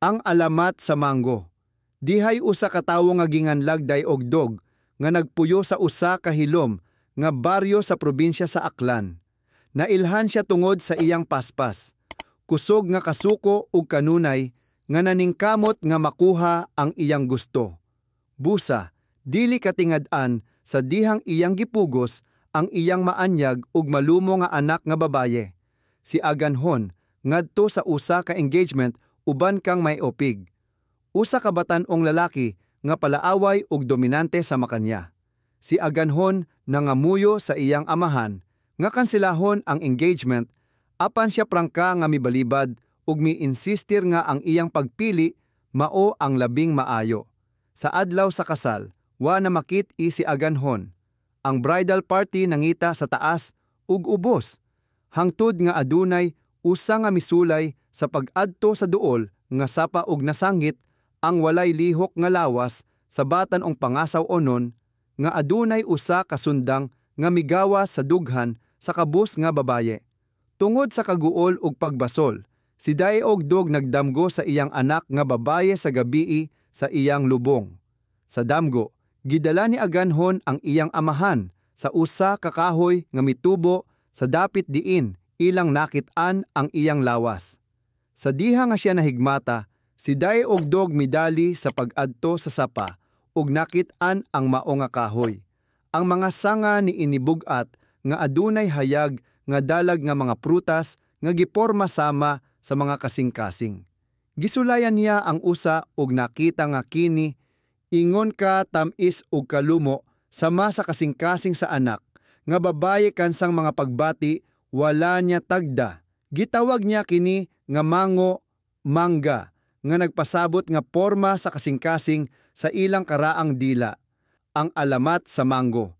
Ang alamat sa Mango. Dihay usa ka tawo nga ginganlagday og dog nga nagpuyo sa usa ka hilom nga baryo sa probinsya sa Aklan. Nailhan siya tungod sa iyang paspas. Kusog nga kasuko ug kanunay nga naningkamot nga makuha ang iyang gusto. Busa, dili katingad-an sa dihang iyang gipugos ang iyang maanyag ug malumo nga anak nga babaye. Si aganhon ngadto sa usa ka engagement uban kang may opig. Usa ka batan-ong lalaki nga palaaway ug dominante sa makanya. Si aganhon nangamuyo sa iyang amahan nga kansilahon ang engagement apan siya prangka nga mibalibad ug mi-insistir nga ang iyang pagpili mao ang labing maayo. Sa adlaw sa kasal, wa na makit-i si aganhon. Ang bridal party nangita sa taas ug ubos. Hangtod nga adunay usa nga misulay sa pag-adto sa duol nga sapa og nasanggit ang walay lihok nga lawas sa batan-ong pangasaw onon nga adunay usa ka sundang nga migawas sa dughan sa kabus nga babaye. Tungod sa kaguol ug pagbasol, si daeog dog nagdamgo sa iyang anak nga babaye sa gabii sa iyang lubong. Sa damgo, gidala ni aganhon ang iyang amahan sa usa ka kahoy nga mitubo sa dapit diin ilang nakit-an ang iyang lawas. Sa diha nga siya nahigmata, si daeog dog midali sa pag-adto sa sapa ug nakit-an ang mao nga kahoy. Ang mga sanga ni inibug-at nga adunay hayag nga dalag nga mga prutas nga giporma sama sa mga kasing-kasing. Gisulayan niya ang usa ug nakita nga kini ingon ka tamis ug kalumo sama sa kasing-kasing sa anak nga babaye kansang mga pagbati wala niya tagda. Gitawag niya kini nga mango mangga nga nagpasabot nga porma sa kasing-kasing sa ilang karaang dila. Ang alamat sa mango.